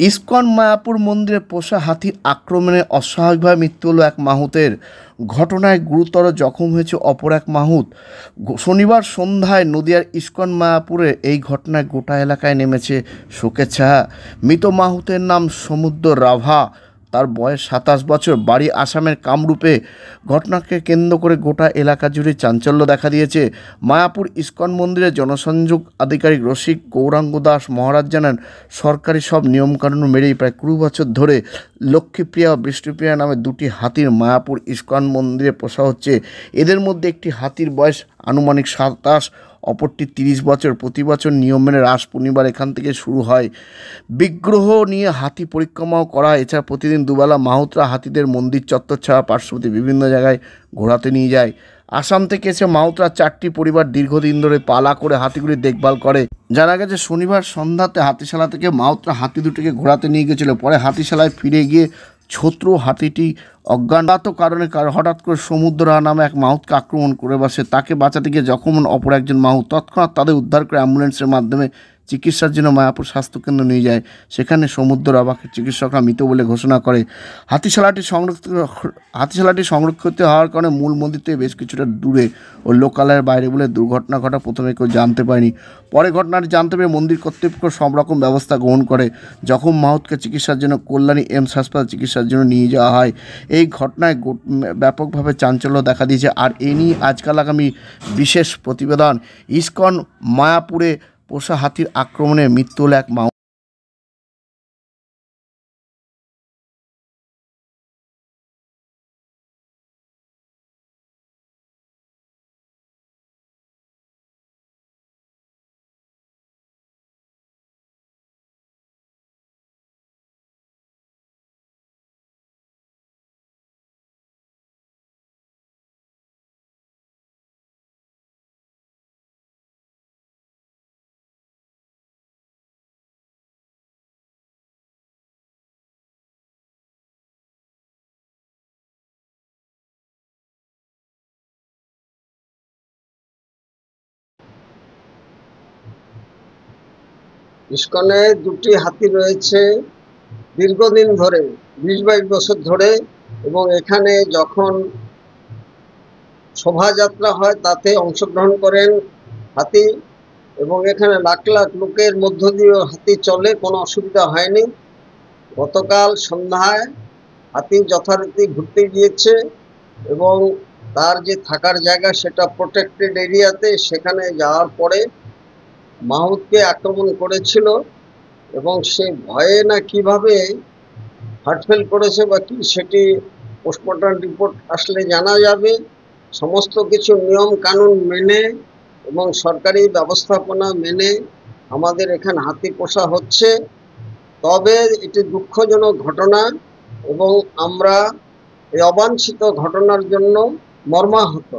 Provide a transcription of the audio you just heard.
ISKCON Mayapur মন্দিরে পোষা হাতির আক্রমণে অস্বাভাবিকভাবে মৃত্যু হলো এক মাহুতের। ঘটনায় গুরুতর জখম হয়েছে অপর এক মাহুত। শনিবার সন্ধ্যায় নদিয়ার ইস্কন মায়াপুরে এই ঘটনায় গোটা এলাকায় নেমেছে শোকের ছায়া। মৃত মাহুতের নাম সমুদ্র রাভা। তার বয়স 27 বছর, বাড়ি আসামের কামরূপে। ঘটনাকে কেন্দ্র করে গোটা এলাকা জুড়ে চাঞ্চল্য দেখা দিয়েছে। মায়াপুর ইস্কন মন্দিরের জনসংযোগ আধিকারিক রসিক গৌরাঙ্গ দাস মহারাজ জানান, সরকারি সব নিয়মকানুন মেরেই প্রায় 20 বছর ধরে লক্ষ্মীপ্রিয়া ও বৃষ্টিপ্রিয়া নামে দুটি হাতির মায়াপুর ইস্কন মন্দিরে পোষা হচ্ছে। এদের মধ্যে একটি হাতির বয়স আনুমানিক 27, অপরটি 30 বছর। প্রতি বছর নিয়ম মেনে রাস পূর্ণিমার এখান থেকে শুরু হয়। বিগ্রহ নিয়ে হাতি পরিক্রমাও করা। এছাড়া প্রতিদিন দুবেলা মাহুতরা হাতিদের মন্দির চত্বর ছাড়া পার্শ্ববর্তী বিভিন্ন জায়গায় ঘোরাতে নিয়ে যায়। আসাম থেকে এসে মাহুতরা 4টি পরিবার দীর্ঘদিন ধরে পালা করে হাতিগুলির দেখভাল করে। জানা গেছে শনিবার সন্ধ্যাতে হাতিশালা থেকে মাহুতরা হাতি দুটিকে ঘোরাতে নিয়ে গেছিল। পরে হাতিশালায় ফিরে গিয়ে ছত্রু হাতিটি অজ্ঞাত কারণে হঠাৎ করে সমুদ্র নামে এক মাহুতকে আক্রমণ করে বসে। তাকে বাঁচাতে গিয়ে জখম হন অপর একজন মাহুত। তৎক্ষণাৎ তাদের উদ্ধার করে অ্যাম্বুলেন্সের মাধ্যমে চিকিৎসার জন্য মায়াপুর স্বাস্থ্যকেন্দ্র নিয়ে যায়। সেখানে সমুদ্র রাভাকে চিকিৎসকরা মৃত বলে ঘোষণা করে। হাতিশালাটি সংরক্ষিত হওয়ার কারণে মূল মন্দির থেকে বেশ কিছুটা দূরে ও লোকালয়ের বাইরে বলে দুর্ঘটনা ঘটা প্রথমে কেউ জানতে পারেনি। পরে ঘটনাটি জানতে পেরে মন্দির কর্তৃপক্ষ সব রকম ব্যবস্থা গ্রহণ করে। যখন মাহুতকে চিকিৎসার জন্য কল্যাণী এমস হাসপাতাল চিকিৎসার জন্য নিয়ে যাওয়া হয়। এই ঘটনায় ব্যাপকভাবে চাঞ্চল্য দেখা দিয়েছে। আর এ নিয়ে আজকাল আগামী বিশেষ প্রতিবেদন। ইস্কন মায়াপুরে পোষা হাতির আক্রমণে মৃত্যু হল এক মাহুত। ইস্কনে দুটি হাতি রয়েছে দীর্ঘদিন ধরে, 20-22 বছর ধরে, এবং এখানে যখন শোভাযাত্রা হয় তাতে অংশগ্রহণ করেন হাতি, এবং এখানে লাখ লাখ লোকের মধ্য দিয়ে হাতি চলে, কোনো অসুবিধা হয়নি। গতকাল সন্ধ্যায় হাতি যথারীতি ঘুরতে গিয়েছে এবং তার যে থাকার জায়গা সেটা প্রোটেক্টেড এরিয়াতে, সেখানে যাওয়ার পরে মাহুতকে আক্রমণ করেছিল এবং সে ভয়ে না কিভাবে হার্টফেল করেছে বা কি, সেটি পোস্টমর্টম রিপোর্ট আসলে জানা যাবে। সমস্ত কিছু নিয়ম কানুন মেনে এবং সরকারি ব্যবস্থাপনা মেনে আমাদের এখানে হাতি পোষা হচ্ছে। তবে এটি দুঃখজনক ঘটনা এবং আমরা এই অবাঞ্ছিত ঘটনার জন্য মর্মাহত।